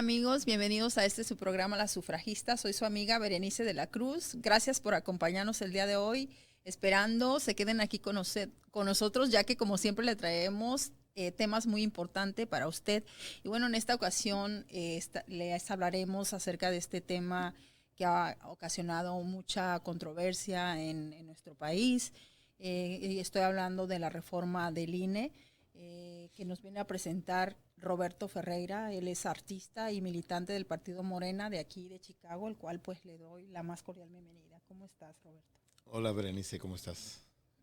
amigos? Bienvenidos a su programa Las Sufragistas. Soy su amiga Berenice de la Cruz. Gracias por acompañarnos el día de hoy. Esperando se queden aquí con nosotros, ya que como siempre le traemos temas muy importantes para usted. Y bueno, en esta ocasión les hablaremos acerca de este tema que ha ocasionado mucha controversia en nuestro país. Y estoy hablando de la reforma del INE, que nos viene a presentar Roberto Ferreira. Él es artista y militante del Partido Morena de aquí de Chicago, el cual pues le doy la más cordial bienvenida. ¿Cómo estás, Roberto? Hola Berenice, ¿cómo estás?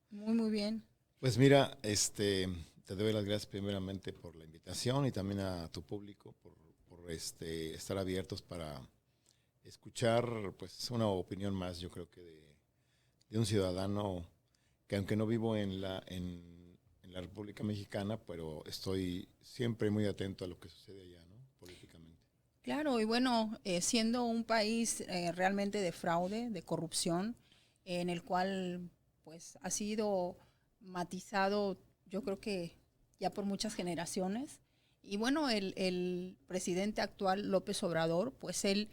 Muy, muy bien. Pues mira, te doy las gracias primeramente por la invitación y también a tu público por estar abiertos para escuchar pues una opinión más, yo creo que de un ciudadano que aunque no vivo en la República Mexicana, pero estoy siempre muy atento a lo que sucede allá, ¿no? Políticamente. Claro, y bueno, siendo un país realmente de fraude, de corrupción, en el cual pues ha sido matizado, yo creo que ya por muchas generaciones. Y bueno, el presidente actual, López Obrador, pues él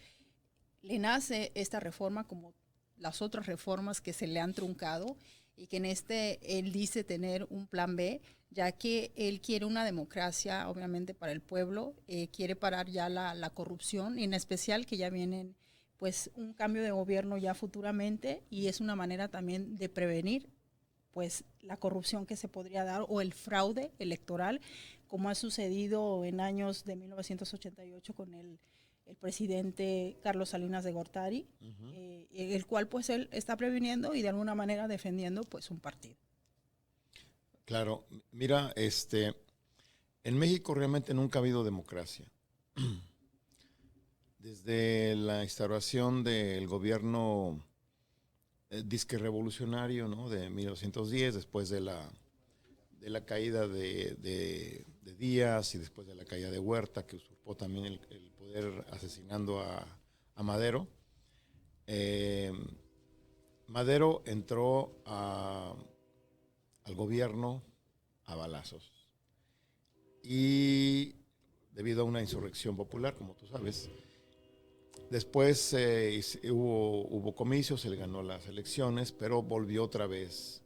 le nace esta reforma como las otras reformas que se le han truncado, y que en él dice tener un plan B, ya que él quiere una democracia, obviamente, para el pueblo, quiere parar ya la corrupción, y en especial que ya vienen pues un cambio de gobierno ya futuramente, y es una manera también de prevenir pues la corrupción que se podría dar o el fraude electoral, como ha sucedido en años de 1988 con el presidente Carlos Salinas de Gortari, Uh-huh. el cual pues él está previniendo y de alguna manera defendiendo pues un partido. Claro, mira, en México realmente nunca ha habido democracia. Desde la instauración del gobierno disque revolucionario, ¿no? De 1910, después de la caída de Díaz y después de la caída de Huerta, que usurpó también el poder asesinando a Madero. Eh, Madero entró al gobierno a balazos. Y debido a una insurrección popular, como tú sabes, después hubo comicios, se le ganó las elecciones, pero volvió otra vez.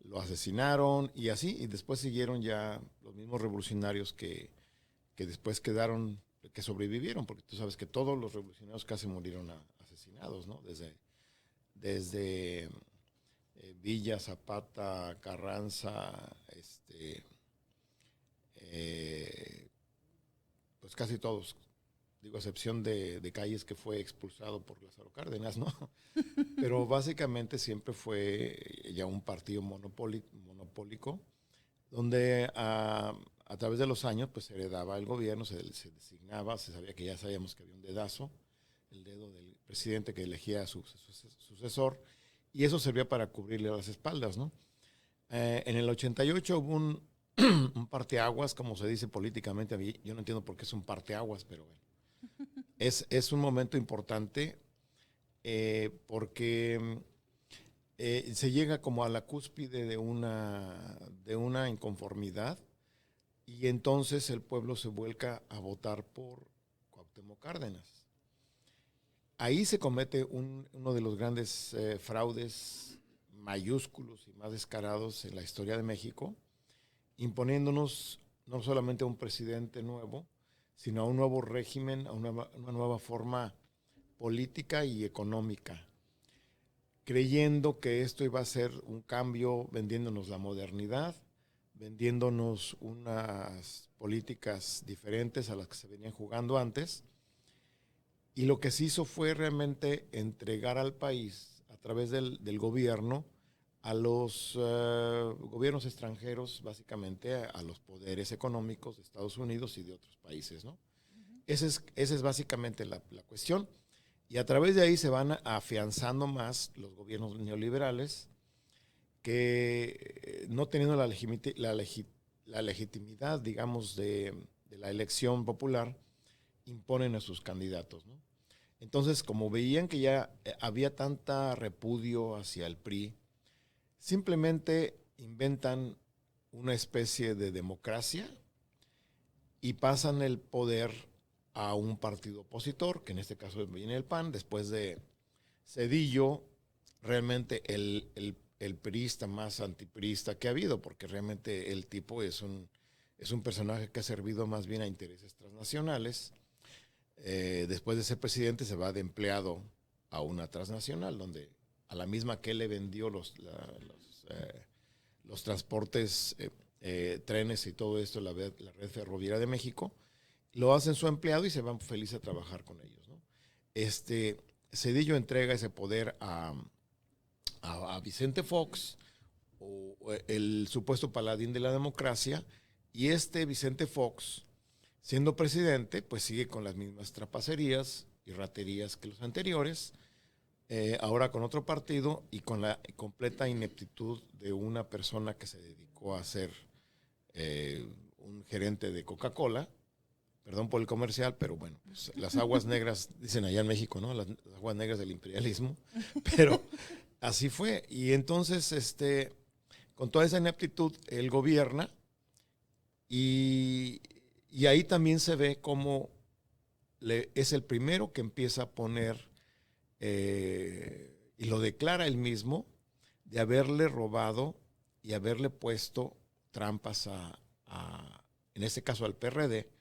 Lo asesinaron y así, y después siguieron ya los mismos revolucionarios que después quedaron, que sobrevivieron, porque tú sabes que todos los revolucionarios casi murieron asesinados, ¿no? Desde Villa, Zapata, Carranza, eh, pues casi todos, digo, a excepción de Calles, que fue expulsado por Lázaro Cárdenas, ¿no? Pero básicamente siempre fue ya un partido monopólico, donde a través de los años pues se heredaba el gobierno, se designaba, se sabía que ya sabíamos que había un dedazo, el dedo del presidente que elegía a su sucesor, y eso servía para cubrirle las espaldas, ¿no? En el 88 hubo un parteaguas, como se dice políticamente. A mí, yo no entiendo por qué es un parteaguas, pero bueno. Es un momento importante porque se llega como a la cúspide de una inconformidad, y entonces el pueblo se vuelca a votar por Cuauhtémoc Cárdenas. Ahí se comete uno de los grandes fraudes mayúsculos y más descarados en la historia de México, imponiéndonos no solamente a un presidente nuevo, sino a un nuevo régimen, a una nueva forma política y económica, creyendo que esto iba a ser un cambio, vendiéndonos la modernidad, vendiéndonos unas políticas diferentes a las que se venían jugando antes. Y lo que se hizo fue realmente entregar al país a través del gobierno a los gobiernos extranjeros, básicamente a los poderes económicos de Estados Unidos y de otros países, ¿no? Esa es básicamente la cuestión. Y a través de ahí se van afianzando más los gobiernos neoliberales, que no teniendo la legitimidad, digamos, de la elección popular, imponen a sus candidatos, ¿no? Entonces, como veían que ya había tanta repudio hacia el PRI, simplemente inventan una especie de democracia y pasan el poder a un partido opositor, que en este caso viene el PAN, después de Zedillo, realmente el priista más antipriista que ha habido, porque realmente el tipo es un personaje que ha servido más bien a intereses transnacionales. Después de ser presidente se va de empleado a una transnacional, donde a la misma que él le vendió los transportes, trenes y todo esto, la red ferroviaria de México, lo hacen su empleado y se van felices a trabajar con ellos, ¿no? Zedillo entrega ese poder a Vicente Fox, el supuesto paladín de la democracia, y Vicente Fox, siendo presidente, pues sigue con las mismas trapacerías y raterías que los anteriores, ahora con otro partido y con la completa ineptitud de una persona que se dedicó a ser un gerente de Coca-Cola. Perdón por el comercial, pero bueno, pues las aguas negras, dicen allá en México, ¿no? Las aguas negras del imperialismo, pero así fue. Y entonces, con toda esa ineptitud, él gobierna y ahí también se ve cómo es el primero que empieza a poner, y lo declara él mismo, de haberle robado y haberle puesto trampas en este caso al PRD,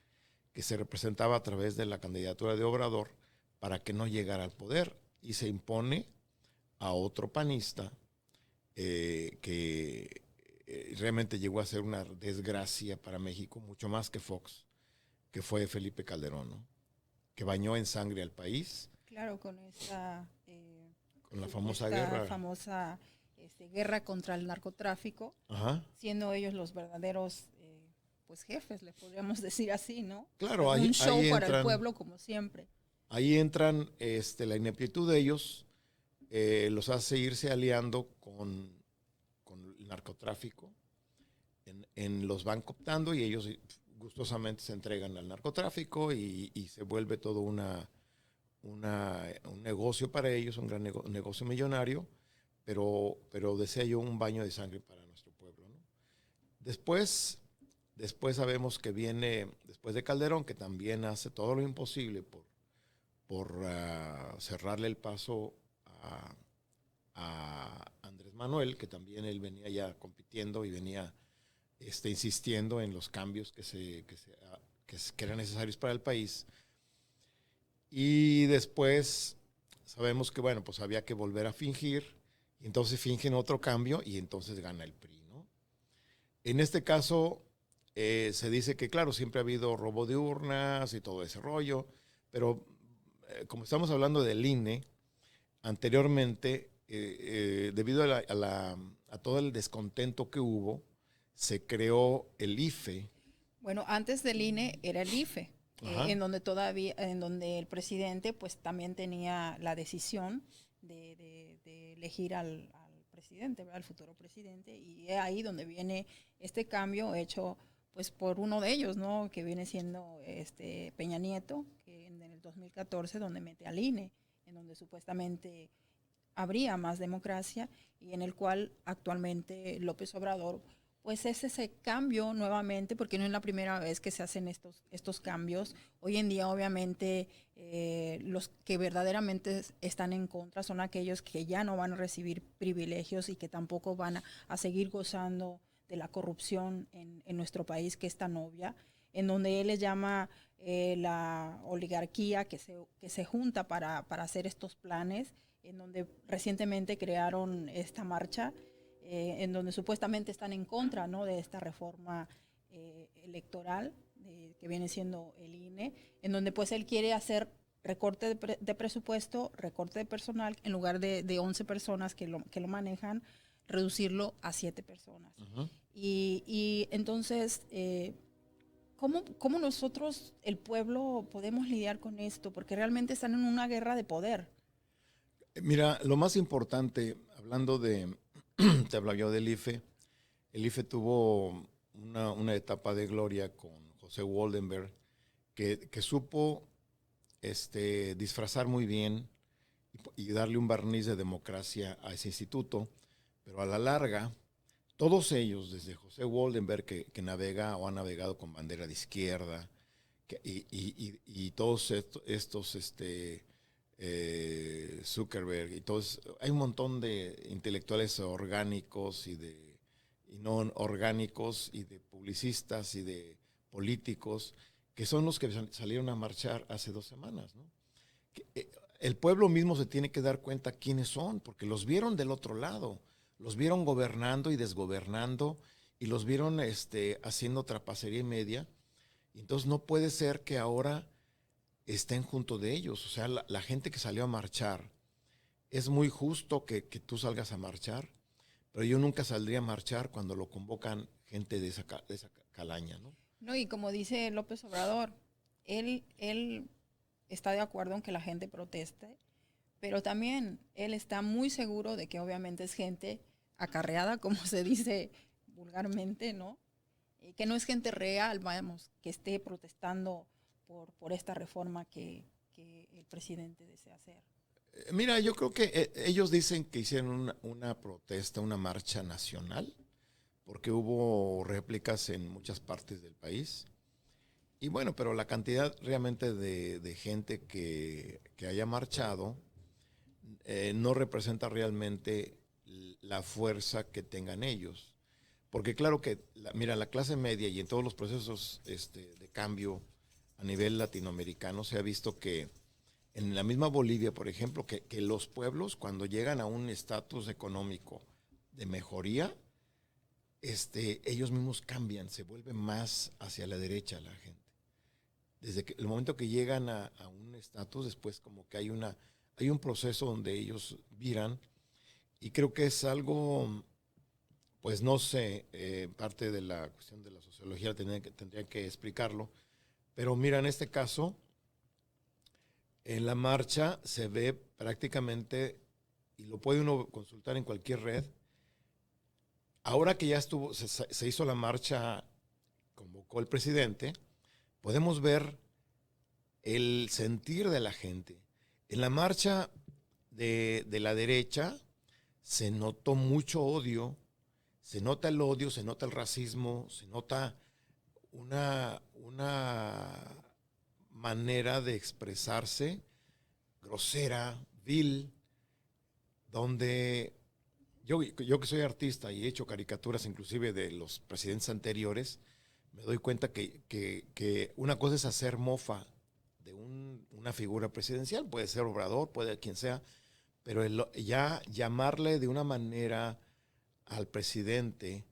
que se representaba a través de la candidatura de Obrador para que no llegara al poder, y se impone a otro panista que realmente llegó a ser una desgracia para México, mucho más que Fox, que fue Felipe Calderón, ¿no? Que bañó en sangre al país. Claro, con esta con la famosa guerra. Guerra contra el narcotráfico, Ajá. siendo ellos los verdaderos pues jefes, le podríamos decir así, ¿no? Claro, un show para el pueblo, como siempre. Ahí entran la ineptitud de ellos, los hace irse aliando con el narcotráfico, los van cooptando y ellos gustosamente se entregan al narcotráfico y se vuelve todo un negocio para ellos, un gran negocio millonario, pero desea yo un baño de sangre para nuestro pueblo, ¿no? Después sabemos que viene, después de Calderón, que también hace todo lo imposible por cerrarle el paso a Andrés Manuel, que también él venía ya compitiendo y venía insistiendo en los cambios que eran necesarios para el país. Y después sabemos que, bueno, pues había que volver a fingir, y entonces fingen otro cambio y entonces gana el PRI, ¿no? En este caso, se dice que, claro, siempre ha habido robo de urnas y todo ese rollo, pero como estamos hablando del INE, anteriormente, debido a todo el descontento que hubo, se creó el IFE. Bueno, antes del INE era el IFE, en donde el presidente pues también tenía la decisión de elegir al presidente, ¿verdad? Al futuro presidente, y es ahí donde viene este cambio hecho pues por uno de ellos, ¿no? Que viene siendo Peña Nieto, que en el 2014 donde mete al INE, en donde supuestamente habría más democracia, y en el cual actualmente López Obrador pues es ese cambio nuevamente, porque no es la primera vez que se hacen estos cambios. Hoy en día, obviamente, los que verdaderamente están en contra son aquellos que ya no van a recibir privilegios y que tampoco van a seguir gozando de la corrupción en nuestro país, que es tan obvia, en donde él les llama la oligarquía que se junta para hacer estos planes, en donde recientemente crearon esta marcha, en donde supuestamente están en contra, ¿no?, de esta reforma electoral que viene siendo el INE, en donde pues él quiere hacer recorte de presupuesto, recorte de personal, en lugar de 11 personas que lo manejan, reducirlo a 7 personas. Uh-huh. Y entonces, ¿cómo nosotros, el pueblo, podemos lidiar con esto? Porque realmente están en una guerra de poder. Mira, lo más importante, hablando te hablaba yo del IFE. El IFE tuvo una etapa de gloria con José Waldenberg, que supo disfrazar muy bien y darle un barniz de democracia a ese instituto, pero a la larga, todos ellos, desde José Waldenberg, que navega o ha navegado con bandera de izquierda, y todos estos Zuckerberg y todos, hay un montón de intelectuales orgánicos y no orgánicos y de publicistas y de políticos que son los que salieron a marchar hace 2 semanas, ¿no? El pueblo mismo se tiene que dar cuenta quiénes son, porque los vieron del otro lado, los vieron gobernando y desgobernando y los vieron haciendo trapacería y media. Y entonces no puede ser que ahora estén junto de ellos. O sea, la gente que salió a marchar, es muy justo que tú salgas a marchar, pero yo nunca saldría a marchar cuando lo convocan gente de esa calaña, ¿no? No, y como dice López Obrador, él está de acuerdo en que la gente proteste, pero también él está muy seguro de que obviamente es gente acarreada, como se dice vulgarmente, ¿no? Que no es gente real, vamos, que esté protestando por esta reforma que el presidente desea hacer. Mira, yo creo que ellos dicen que hicieron una protesta, una marcha nacional, porque hubo réplicas en muchas partes del país. Y bueno, pero la cantidad realmente de gente que haya marchado no representa realmente la fuerza que tengan ellos. Porque claro que, mira, la clase media y en todos los procesos de cambio a nivel latinoamericano se ha visto que en la misma Bolivia, por ejemplo, que los pueblos cuando llegan a un estatus económico de mejoría, ellos mismos cambian, se vuelven más hacia la derecha la gente. Desde el momento que llegan a un estatus, después como que hay un proceso donde ellos viran, y creo que es algo, pues no sé, parte de la cuestión de la sociología tendría que explicarlo, pero mira, en este caso, en la marcha se ve prácticamente, y lo puede uno consultar en cualquier red, ahora que ya se hizo la marcha, convocó el presidente, podemos ver el sentir de la gente. En la marcha de la derecha se notó mucho odio, se nota el odio, se nota el racismo, se nota una manera de expresarse grosera, vil, donde yo que soy artista y he hecho caricaturas inclusive de los presidentes anteriores, me doy cuenta que una cosa es hacer mofa de una figura presidencial, puede ser Obrador, puede quien sea, pero ya llamarle de una manera al presidente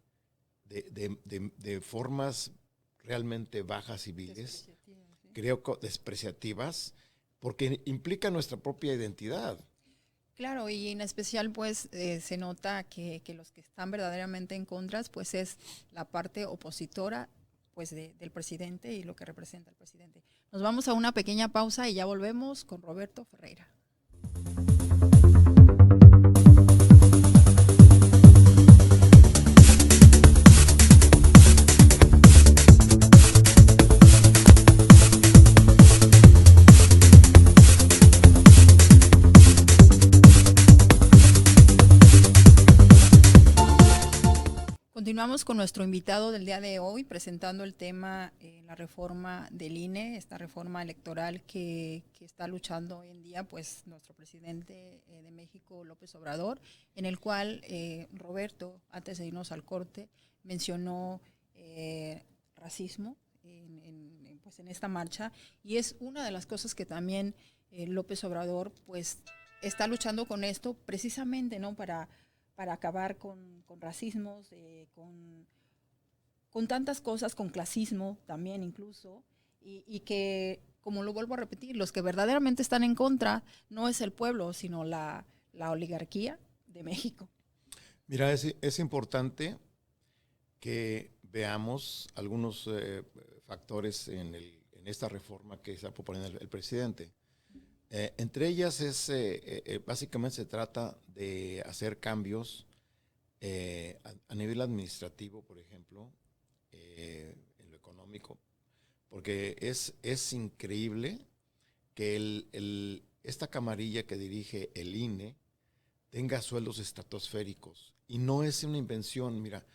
de formas realmente bajas y viles, ¿sí? Creo que despreciativas, porque implica nuestra propia identidad. Claro, y en especial pues se nota que los que están verdaderamente en contra pues es la parte opositora pues del presidente y lo que representa el presidente. Nos vamos a una pequeña pausa y ya volvemos con Roberto Ferreira. Continuamos con nuestro invitado del día de hoy, presentando el tema, la reforma del INE, esta reforma electoral que está luchando hoy en día, pues nuestro presidente de México, López Obrador, en el cual Roberto, antes de irnos al corte, mencionó racismo pues en esta marcha, y es una de las cosas que también López Obrador pues está luchando con esto precisamente, ¿no? Para acabar con racismos, con tantas cosas, con clasismo también incluso, y que, como lo vuelvo a repetir, los que verdaderamente están en contra no es el pueblo, sino la oligarquía de México. Mira, es importante que veamos algunos factores en esta reforma que está proponiendo el presidente. Entre ellas básicamente se trata de hacer cambios a nivel administrativo, por ejemplo, en lo económico, porque es increíble que esta camarilla que dirige el INE tenga sueldos estratosféricos, y no es una invención. Mira,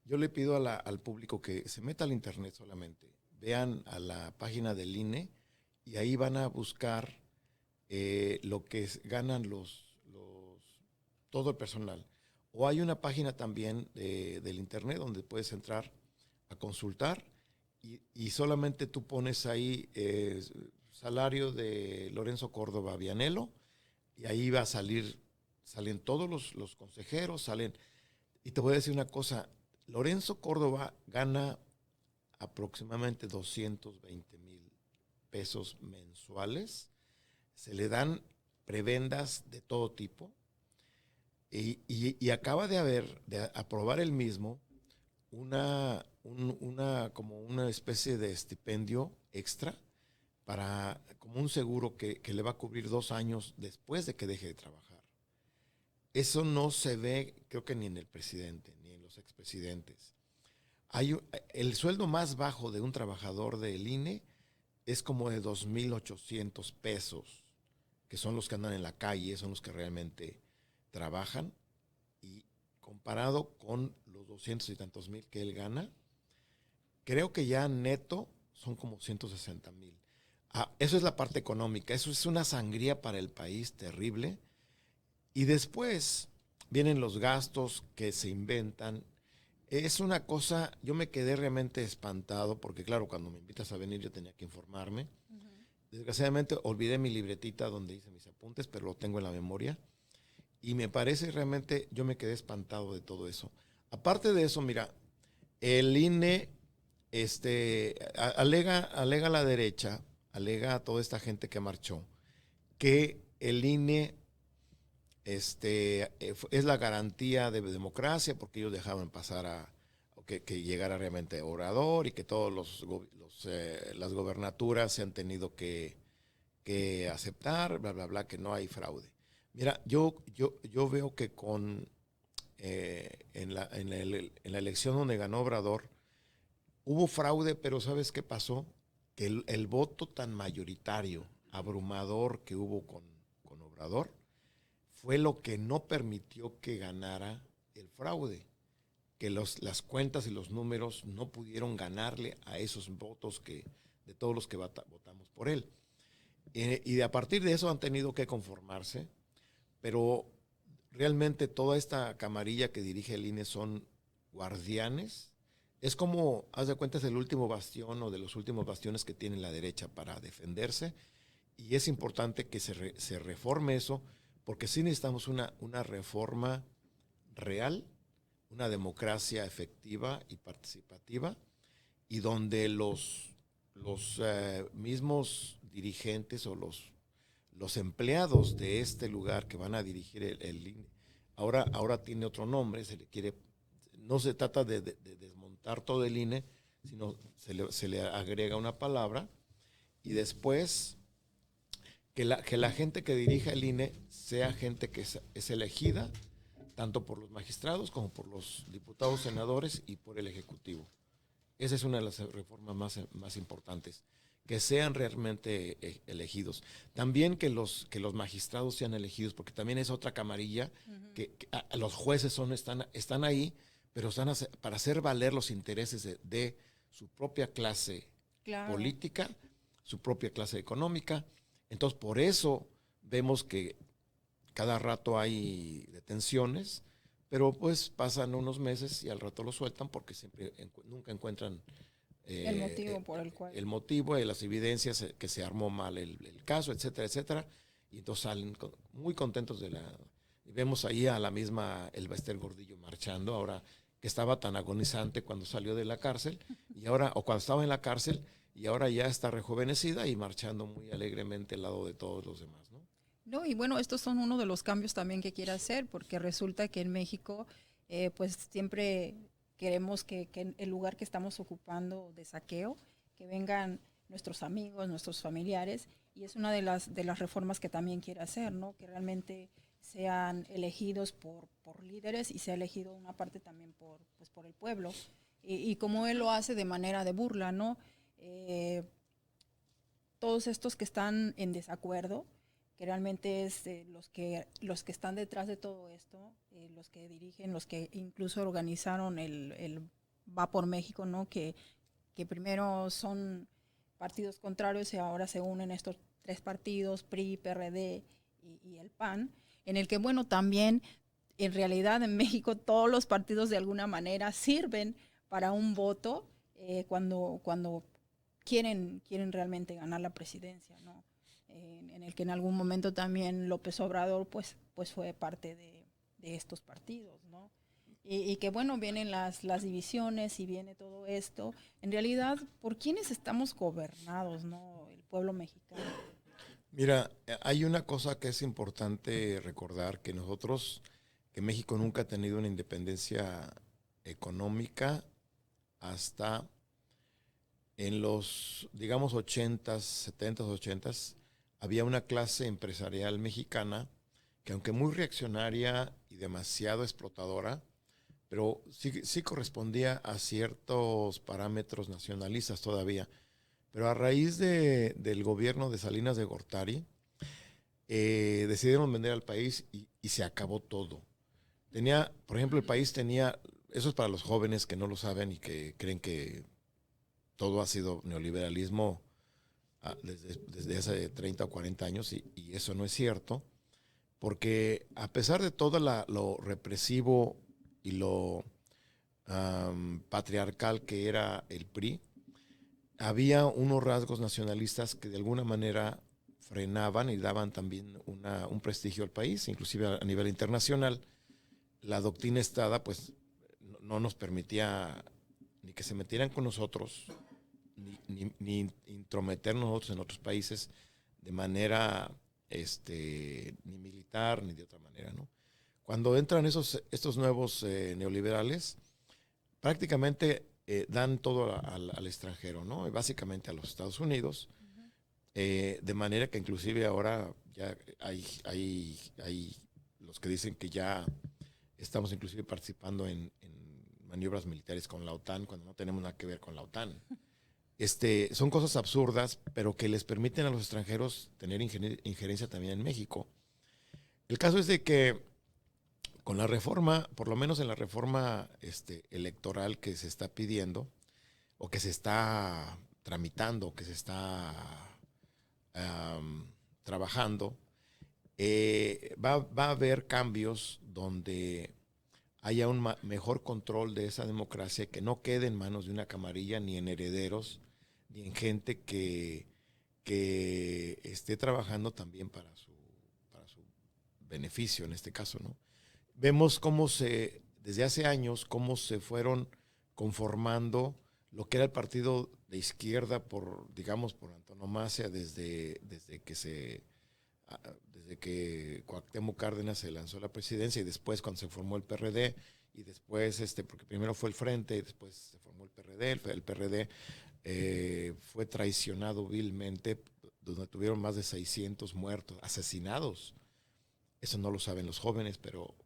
yo le pido al público que se meta al internet solamente, vean a la página del INE y ahí van a buscar lo que ganan todo el personal. O hay una página también del internet donde puedes entrar a consultar y solamente tú pones ahí salario de Lorenzo Córdoba Vianello y ahí va a salen todos los consejeros, y te voy a decir una cosa, Lorenzo Córdoba gana aproximadamente 220,000 pesos mensuales, se le dan prebendas de todo tipo y acaba de aprobar el mismo como una especie de estipendio extra como un seguro que le va a cubrir 2 años después de que deje de trabajar. Eso no se ve, creo que ni en el presidente, ni en los expresidentes. El sueldo más bajo de un trabajador del INE es como de 2,800 pesos, que son los que andan en la calle, son los que realmente trabajan, y comparado con los 200 y tantos mil que él gana, creo que ya neto son como 160,000. Eso es la parte económica, eso es una sangría para el país terrible. Y después vienen los gastos que se inventan. Es una cosa, yo me quedé realmente espantado, porque claro, cuando me invitas a venir yo tenía que informarme. Desgraciadamente olvidé mi libretita donde hice mis apuntes, pero lo tengo en la memoria. Y me parece realmente, yo me quedé espantado de todo eso. Aparte de eso, mira, el INE alega la derecha, alega a toda esta gente que marchó, que el INE es la garantía de democracia porque ellos dejaban pasar que llegara realmente Obrador y que todos las gobernaturas se han tenido que aceptar, bla, bla, bla, que no hay fraude. Mira, yo veo que en la elección donde ganó Obrador hubo fraude, pero ¿sabes qué pasó? Que el voto tan mayoritario, abrumador que hubo con Obrador, fue lo que no permitió que ganara el fraude, que las cuentas y los números no pudieron ganarle a esos votos de todos los que votamos por él. Y a partir de eso han tenido que conformarse, pero realmente toda esta camarilla que dirige el INE son guardianes. Es como, haz de cuenta, es el último bastión o de los últimos bastiones que tiene la derecha para defenderse, y es importante que se reforme eso, porque sí necesitamos una reforma real, una democracia efectiva y participativa, y donde los mismos dirigentes o los empleados de este lugar que van a dirigir el INE, ahora tiene otro nombre, no se trata de desmontar todo el INE, sino se le agrega una palabra, y después que la gente que dirija el INE sea gente que es elegida tanto por los magistrados como por los diputados, senadores y por el Ejecutivo. Esa es una de las reformas más importantes, que sean realmente elegidos. También que los magistrados sean elegidos, porque también es otra camarilla, que los jueces están ahí, pero están para hacer valer los intereses de su propia clase política, su propia clase económica. Entonces, por eso vemos que cada rato hay detenciones, pero pues pasan unos meses y al rato lo sueltan porque nunca encuentran el motivo por el cual. El motivo y las evidencias que se armó mal el caso, etcétera, etcétera. Y entonces salen muy contentos y vemos ahí a la misma Elba Ester Gordillo marchando, ahora que estaba tan agonizante cuando salió de la cárcel, o cuando estaba en la cárcel, y ahora ya está rejuvenecida y marchando muy alegremente al lado de todos los demás, ¿no? No, y bueno, estos son uno de los cambios también que quiere hacer, porque resulta que en México, pues siempre queremos que el lugar que estamos ocupando de saqueo, que vengan nuestros amigos, nuestros familiares, y es una de las reformas que también quiere hacer, ¿no? Que realmente sean elegidos por líderes y sea elegido una parte también por el pueblo. Y como él lo hace de manera de burla, ¿no? Todos estos que están en desacuerdo, que realmente es los que están detrás de todo esto, los que dirigen, los que incluso organizaron el Va por México, ¿no? Que que primero son partidos contrarios y ahora se unen estos tres partidos, PRI, PRD y el PAN, en el que, bueno, también en realidad en México todos los partidos de alguna manera sirven para un voto cuando quieren realmente ganar la presidencia, ¿no? En el que en algún momento también López Obrador pues fue parte de estos partidos, ¿no? Y que bueno, vienen las divisiones y viene todo esto. En realidad, ¿por quiénes estamos gobernados, no? El pueblo mexicano. Mira, hay una cosa que es importante recordar, que México nunca ha tenido una independencia económica hasta en los, digamos, 80s, 70s, 80s, había una clase empresarial mexicana que, aunque muy reaccionaria y demasiado explotadora, pero sí correspondía a ciertos parámetros nacionalistas todavía. Pero a raíz del gobierno de Salinas de Gortari, decidieron vender al país y se acabó todo. Por ejemplo, el país tenía, eso es para los jóvenes que no lo saben y que creen que todo ha sido neoliberalismo desde hace 30 o 40 años, y eso no es cierto, porque a pesar de todo lo represivo y lo patriarcal que era el PRI, había unos rasgos nacionalistas que de alguna manera frenaban y daban también un prestigio al país, inclusive a nivel internacional. La doctrina Estrada pues no nos permitía ni que se metieran con nosotros, ni intrometernos nosotros en otros países de manera ni militar ni de otra manera, ¿no? Cuando entran estos nuevos neoliberales, prácticamente dan todo al extranjero, ¿no? Y básicamente a los Estados Unidos, de manera que inclusive ahora ya hay los que dicen que ya estamos inclusive participando en maniobras militares con la OTAN cuando no tenemos nada que ver con la OTAN. Son cosas absurdas, pero que les permiten a los extranjeros tener injerencia también en México. El caso es de que con la reforma, por lo menos en la reforma electoral que se está pidiendo, o que se está tramitando, que se está trabajando, va a haber cambios donde haya un mejor control de esa democracia, que no quede en manos de una camarilla, ni en herederos, ni en gente que esté trabajando también para su beneficio, en este caso, ¿no? Vemos desde hace años, cómo se fueron conformando lo que era el partido de izquierda digamos, por antonomasia, desde que Cuauhtémoc Cárdenas se lanzó a la presidencia, y después cuando se formó el PRD, y después, porque primero fue el Frente y después se formó el PRD. El PRD fue traicionado vilmente, donde tuvieron más de 600 muertos, asesinados. Eso no lo saben los jóvenes, pero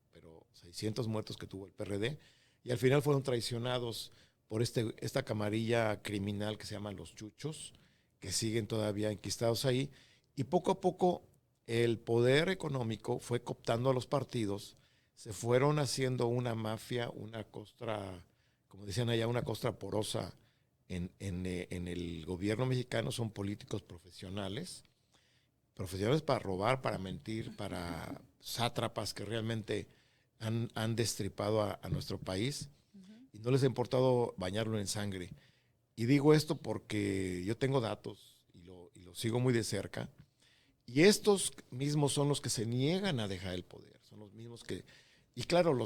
600 muertos que tuvo el PRD, y al final fueron traicionados por esta camarilla criminal que se llaman los Chuchos, que siguen todavía enquistados ahí, y poco a poco el poder económico fue cooptando a los partidos, se fueron haciendo una mafia, una costra, como decían allá, una costra porosa en el gobierno mexicano. Son políticos profesionales para robar, para mentir, para sátrapas que realmente han destripado a nuestro país, y no les ha importado bañarlo en sangre. Y digo esto porque yo tengo datos y lo sigo muy de cerca, y estos mismos son los que se niegan a dejar el poder, son los mismos que, y claro,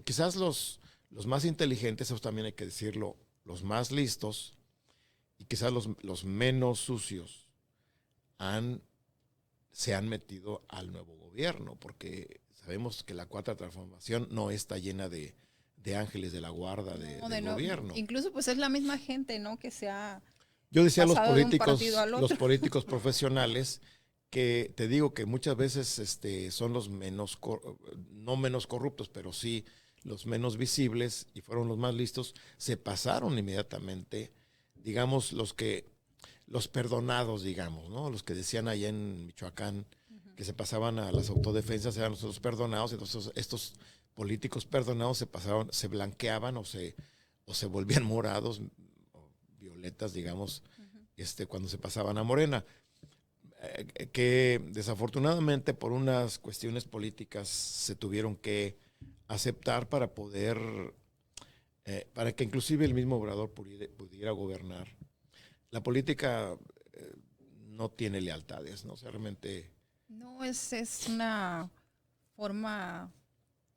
quizás los más inteligentes, eso también hay que decirlo, los más listos, y quizás los menos sucios, se han metido al nuevo gobierno, porque sabemos que la Cuarta Transformación no está llena de ángeles de la guarda del gobierno. Incluso pues es la misma gente, ¿no? Que se ha Yo decía pasado de un partido al otro. los políticos profesionales, que te digo que muchas veces son los menos, no menos corruptos, pero sí los menos visibles, y fueron los más listos, se pasaron inmediatamente, digamos, los perdonados, digamos, ¿no? Los que decían allá en Michoacán que se pasaban a las autodefensas eran los perdonados. Entonces estos políticos perdonados se blanqueaban o se volvían morados, violetas, digamos, cuando se pasaban a Morena, que desafortunadamente por unas cuestiones políticas se tuvieron que aceptar para poder, para que inclusive el mismo Obrador pudiera gobernar. La política no tiene lealtades, ¿no? O sea, realmente... No, es una forma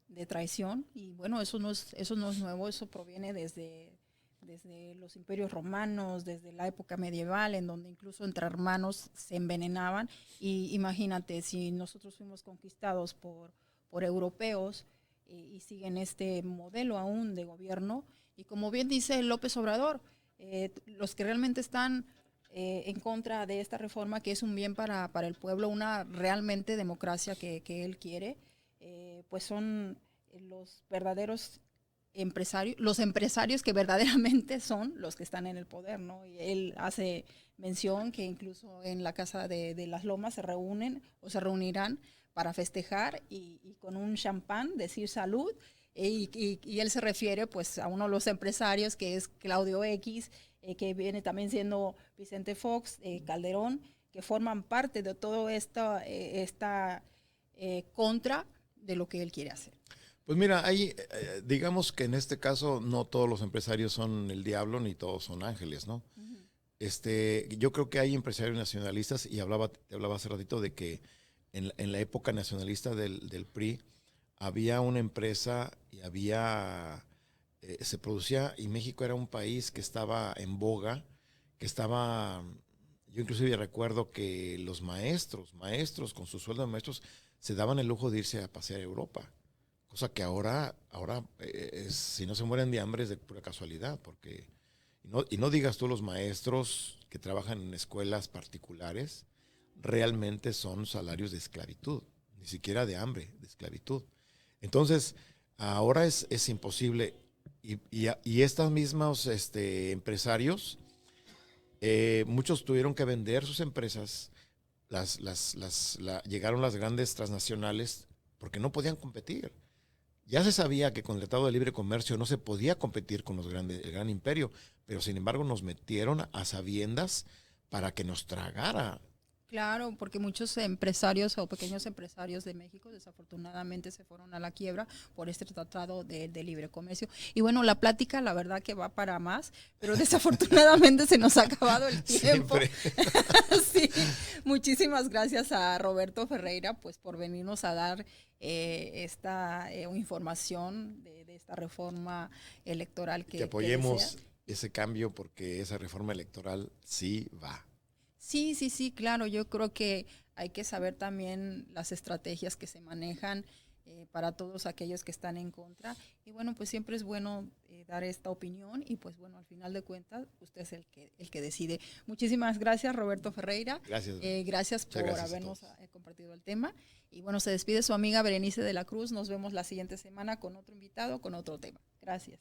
de traición y bueno, eso no es nuevo, eso proviene desde los imperios romanos, desde la época medieval, en donde incluso entre hermanos se envenenaban. Y imagínate, si nosotros fuimos conquistados por europeos y siguen este modelo aún de gobierno, y como bien dice López Obrador, los que realmente están en contra de esta reforma, que es un bien para el pueblo, una realmente democracia que él quiere, pues son los verdaderos empresarios, los empresarios que verdaderamente son los que están en el poder, ¿no? Y él hace mención que incluso en la Casa de las Lomas se reúnen o se reunirán para festejar y con un champán decir salud, y él se refiere pues a uno de los empresarios que es Claudio X, que viene también siendo Vicente Fox, Calderón, que forman parte de todo esta contra de lo que él quiere hacer. Pues mira, digamos que en este caso no todos los empresarios son el diablo ni todos son ángeles, ¿no? Yo creo que hay empresarios nacionalistas y te hablaba hace ratito de que en la época nacionalista del PRI había una empresa y se producía, y México era un país que estaba en boga, yo inclusive recuerdo que los maestros con su sueldo de maestros se daban el lujo de irse a pasear a Europa. Cosa que ahora si no se mueren de hambre es de pura casualidad, porque, y no digas tú, los maestros que trabajan en escuelas particulares, realmente son salarios de esclavitud, ni siquiera de hambre, de esclavitud. Entonces, ahora es imposible, y estos mismos empresarios, muchos tuvieron que vender sus empresas, llegaron las grandes transnacionales porque no podían competir. Ya se sabía que con el Tratado de Libre Comercio no se podía competir con el gran imperio, pero sin embargo nos metieron a sabiendas para que nos tragara. Claro, porque muchos empresarios o pequeños empresarios de México desafortunadamente se fueron a la quiebra por este tratado de libre comercio. Y bueno, la plática la verdad que va para más, pero desafortunadamente se nos ha acabado el tiempo. Sí, muchísimas gracias a Roberto Ferreira pues por venirnos a dar esta información de esta reforma electoral que apoyemos ese cambio, porque esa reforma electoral sí va. Sí, claro. Yo creo que hay que saber también las estrategias que se manejan para todos aquellos que están en contra. Y bueno, pues siempre es bueno dar esta opinión y pues bueno, al final de cuentas, usted es el que decide. Muchísimas gracias, Roberto Ferreira. Gracias. Gracias por habernos compartido el tema. Y bueno, se despide su amiga Berenice de la Cruz. Nos vemos la siguiente semana con otro invitado, con otro tema. Gracias.